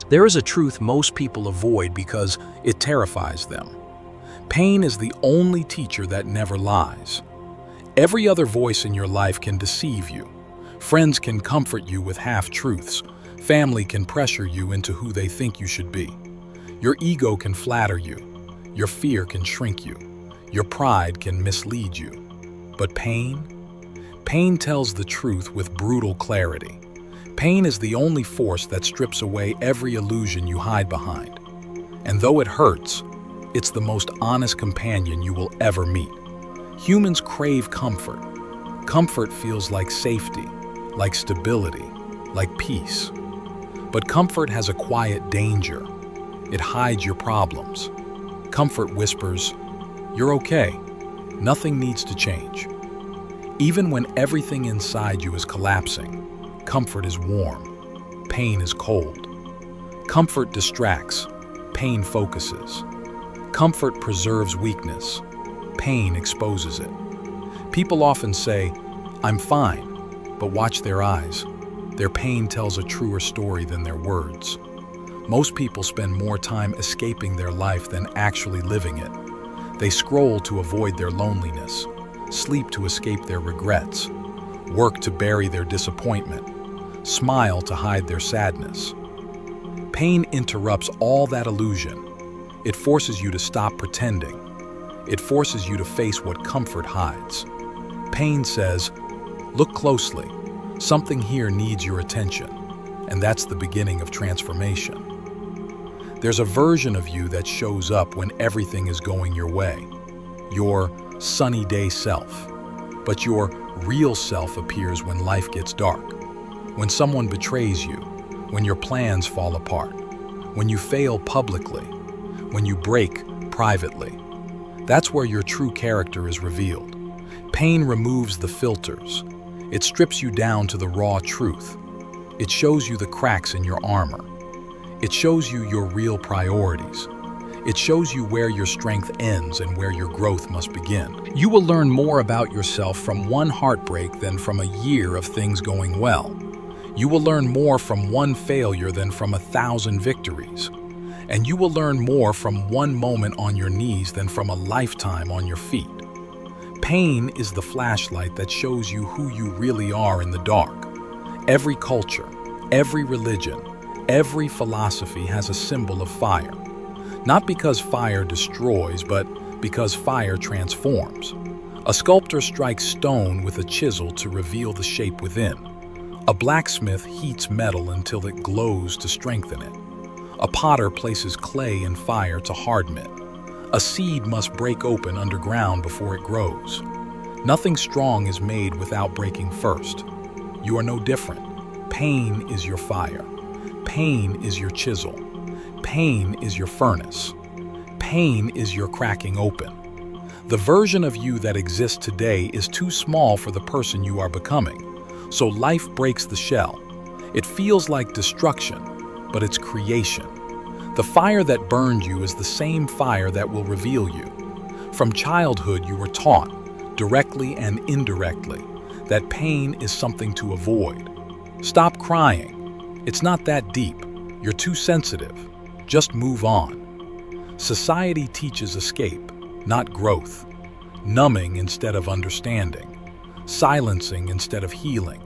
There is a truth most people avoid because it terrifies them. Pain is the only teacher that never lies. Every other voice in your life can deceive you. Friends can comfort you with half-truths. Family can pressure you into who they think you should be. Your ego can flatter you. Your fear can shrink you. Your pride can mislead you. But pain? Pain tells the truth with brutal clarity. Pain is the only force that strips away every illusion you hide behind. And though it hurts, it's the most honest companion you will ever meet. Humans crave comfort. Comfort feels like safety, like stability, like peace. But comfort has a quiet danger. It hides your problems. Comfort whispers, "You're okay. Nothing needs to change." Even when everything inside you is collapsing, comfort is warm. Pain is cold. Comfort distracts. Pain focuses. Comfort preserves weakness. Pain exposes it. People often say, "I'm fine," but watch their eyes. Their pain tells a truer story than their words. Most people spend more time escaping their life than actually living it. They scroll to avoid their loneliness, sleep to escape their regrets, work to bury their disappointment, smile to hide their sadness. Pain interrupts all that illusion. It forces you to stop pretending. It forces you to face what comfort hides. Pain says, "Look closely. Something here needs your attention." And that's the beginning of transformation. There's a version of you that shows up when everything is going your way. Your sunny day self. But your real self appears when life gets dark. When someone betrays you. When your plans fall apart. When you fail publicly. When you break privately. That's where your true character is revealed. Pain removes the filters. It strips you down to the raw truth. It shows you the cracks in your armor. It shows you your real priorities. It shows you where your strength ends and where your growth must begin. You will learn more about yourself from one heartbreak than from a year of things going well. You will learn more from one failure than from 1,000 victories. And you will learn more from one moment on your knees than from a lifetime on your feet. Pain is the flashlight that shows you who you really are in the dark. Every culture, every religion, every philosophy has a symbol of fire. Not because fire destroys, but because fire transforms. A sculptor strikes stone with a chisel to reveal the shape within. A blacksmith heats metal until it glows to strengthen it. A potter places clay in fire to harden it. A seed must break open underground before it grows. Nothing strong is made without breaking first. You are no different. Pain is your fire. Pain is your chisel. Pain is your furnace. Pain is your cracking open. The version of you that exists today is too small for the person you are becoming. So life breaks the shell. It feels like destruction, but it's creation. The fire that burned you is the same fire that will reveal you. From childhood, you were taught, directly and indirectly, that pain is something to avoid. Stop crying. It's not that deep. You're too sensitive. Just move on. Society teaches escape, not growth. Numbing instead of understanding. Silencing instead of healing.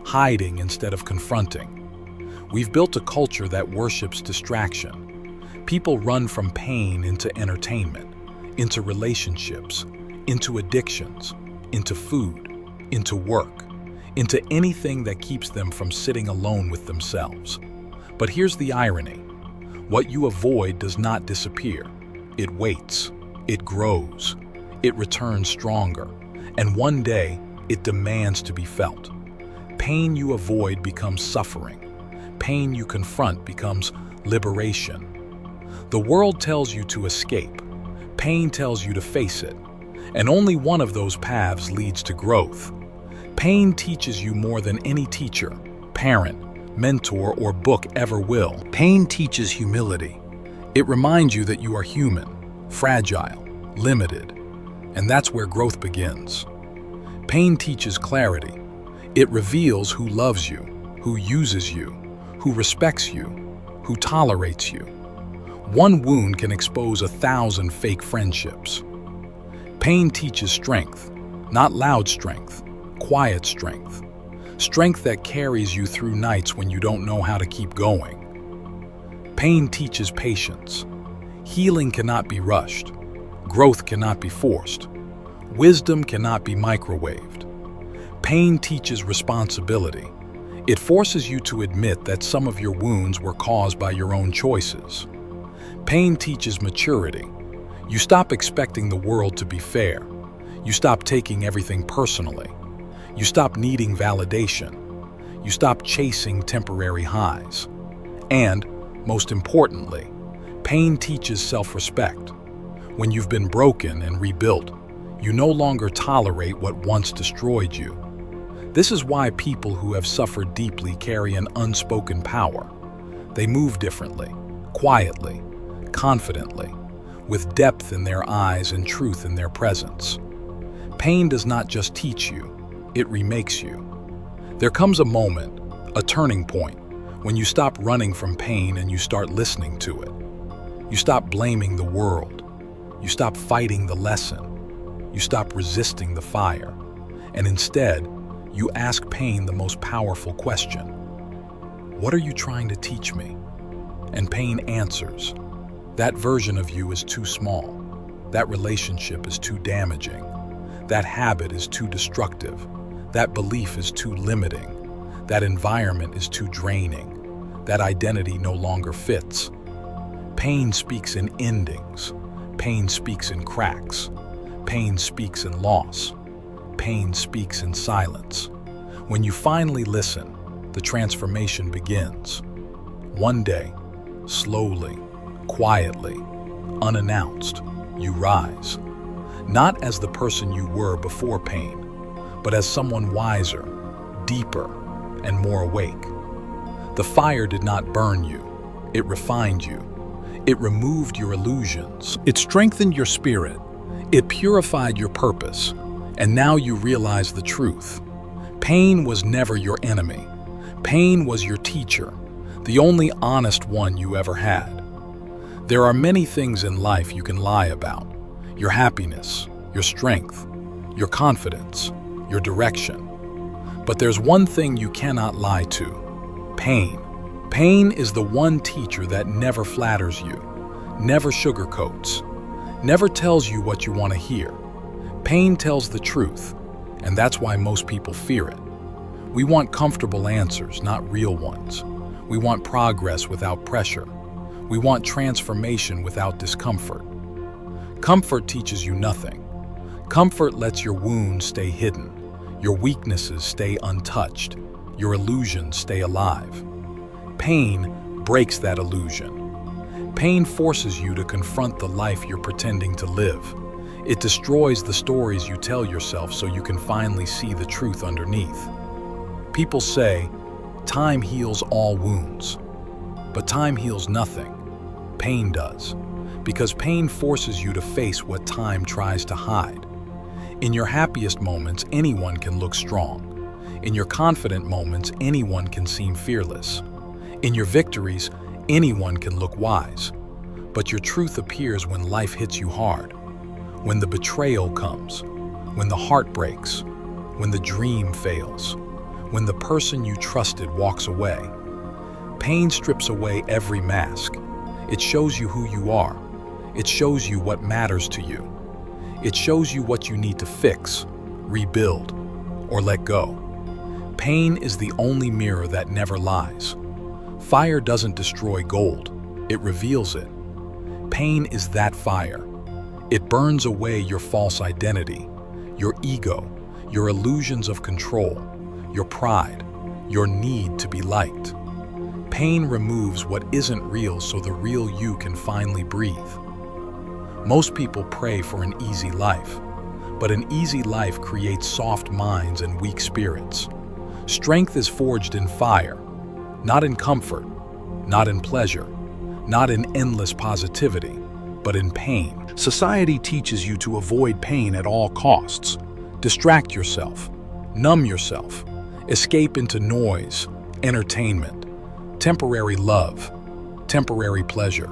Hiding instead of confronting. We've built a culture that worships distraction. People run from pain into entertainment, into relationships, into addictions, into food, into work, into anything that keeps them from sitting alone with themselves. But here's the irony. What you avoid does not disappear. It waits. It grows. It returns stronger. And one day, it demands to be felt. Pain you avoid becomes suffering. Pain you confront becomes liberation. The world tells you to escape. Pain tells you to face it. And only one of those paths leads to growth. Pain teaches you more than any teacher, parent, mentor, or book ever will. Pain teaches humility. It reminds you that you are human, fragile, limited, and that's where growth begins. Pain teaches clarity. It reveals who loves you, who uses you, who respects you, who tolerates you. One wound can expose 1,000 fake friendships. Pain teaches strength, not loud strength, quiet strength. Strength that carries you through nights when you don't know how to keep going. Pain teaches patience. Healing cannot be rushed. Growth cannot be forced. Wisdom cannot be microwaved. Pain teaches responsibility. It forces you to admit that some of your wounds were caused by your own choices. Pain teaches maturity. You stop expecting the world to be fair. You stop taking everything personally. You stop needing validation. You stop chasing temporary highs. And, most importantly, pain teaches self-respect. When you've been broken and rebuilt, you no longer tolerate what once destroyed you. This is why people who have suffered deeply carry an unspoken power. They move differently, quietly, confidently, with depth in their eyes and truth in their presence. Pain does not just teach you, it remakes you. There comes a moment, a turning point, when you stop running from pain and you start listening to it. You stop blaming the world. You stop fighting the lesson. You stop resisting the fire. And instead, you ask pain the most powerful question. What are you trying to teach me? And pain answers. That version of you is too small. That relationship is too damaging. That habit is too destructive. That belief is too limiting. That environment is too draining. That identity no longer fits. Pain speaks in endings. Pain speaks in cracks. Pain speaks in loss. Pain speaks in silence. When you finally listen, the transformation begins. One day, slowly, quietly, unannounced, you rise. Not as the person you were before pain, but as someone wiser, deeper, and more awake. The fire did not burn you. It refined you. It removed your illusions. It strengthened your spirit. It purified your purpose. And now you realize the truth. Pain was never your enemy. Pain was your teacher, the only honest one you ever had. There are many things in life you can lie about. Your happiness, your strength, your confidence, your direction. But there's one thing you cannot lie to: pain. Pain is the one teacher that never flatters you, never sugarcoats, never tells you what you want to hear. Pain tells the truth, and that's why most people fear it. We want comfortable answers, not real ones. We want progress without pressure. We want transformation without discomfort. Comfort teaches you nothing. Comfort lets your wounds stay hidden, your weaknesses stay untouched, your illusions stay alive. Pain breaks that illusion. Pain forces you to confront the life you're pretending to live. It destroys the stories you tell yourself so you can finally see the truth underneath. People say, time heals all wounds. But time heals nothing. Pain does. Because pain forces you to face what time tries to hide. In your happiest moments, anyone can look strong. In your confident moments, anyone can seem fearless. In your victories, anyone can look wise. But your truth appears when life hits you hard. When the betrayal comes, when the heart breaks, when the dream fails, when the person you trusted walks away. Pain strips away every mask. It shows you who you are. It shows you what matters to you. It shows you what you need to fix, rebuild, or let go. Pain is the only mirror that never lies. Fire doesn't destroy gold, it reveals it. Pain is that fire. It burns away your false identity, your ego, your illusions of control, your pride, your need to be liked. Pain removes what isn't real so the real you can finally breathe. Most people pray for an easy life, but an easy life creates soft minds and weak spirits. Strength is forged in fire, not in comfort, not in pleasure, not in endless positivity, but in pain. Society teaches you to avoid pain at all costs. Distract yourself, numb yourself, escape into noise, entertainment, temporary love. temporary pleasure,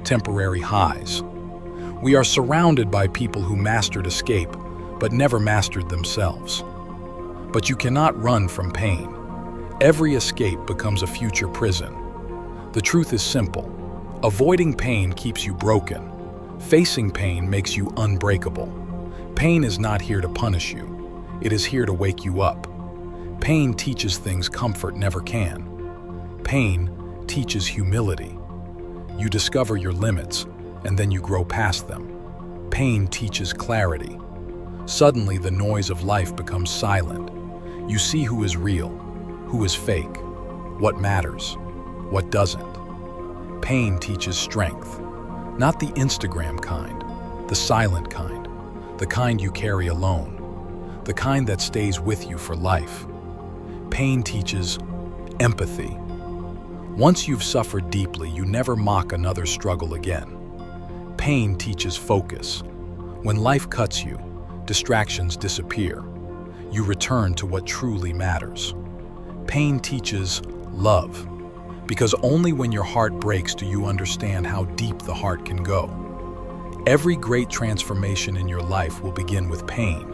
temporary highs. We are surrounded by people who mastered escape, but never mastered themselves. But you cannot run from pain. Every escape becomes a future prison. The truth is simple. Avoiding pain keeps you broken. Facing pain makes you unbreakable. Pain is not here to punish you. It is here to wake you up. Pain teaches things comfort never can. Pain teaches humility. You discover your limits, and then you grow past them. Pain teaches clarity. Suddenly, the noise of life becomes silent. You see who is real, who is fake, what matters, what doesn't. Pain teaches strength. Not the Instagram kind, the silent kind, the kind you carry alone, the kind that stays with you for life. Pain teaches empathy. Once you've suffered deeply, you never mock another's struggle again. Pain teaches focus. When life cuts you, distractions disappear. You return to what truly matters. Pain teaches love, because only when your heart breaks do you understand how deep the heart can go. Every great transformation in your life will begin with pain.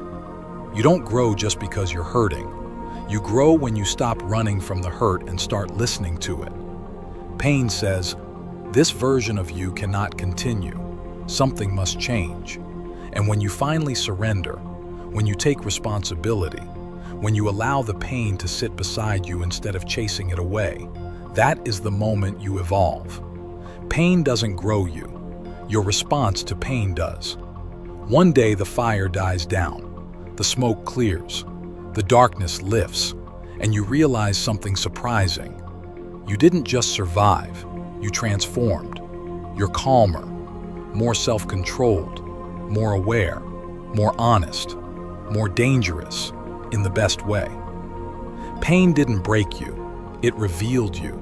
You don't grow just because you're hurting. You grow when you stop running from the hurt and start listening to it. Pain says, this version of you cannot continue. Something must change. And when you finally surrender, when you take responsibility, when you allow the pain to sit beside you instead of chasing it away, that is the moment you evolve. Pain doesn't grow you. Your response to pain does. One day the fire dies down, the smoke clears, the darkness lifts, and you realize something surprising. You didn't just survive, you transformed. You're calmer, more self-controlled, more aware, more honest, more dangerous, in the best way. Pain didn't break you, it revealed you.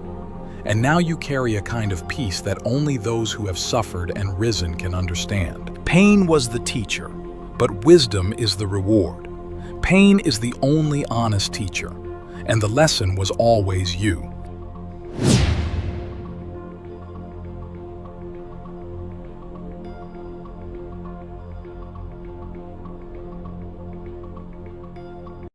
And now you carry a kind of peace that only those who have suffered and risen can understand. Pain was the teacher, but wisdom is the reward. Pain is the only honest teacher, and the lesson was always you.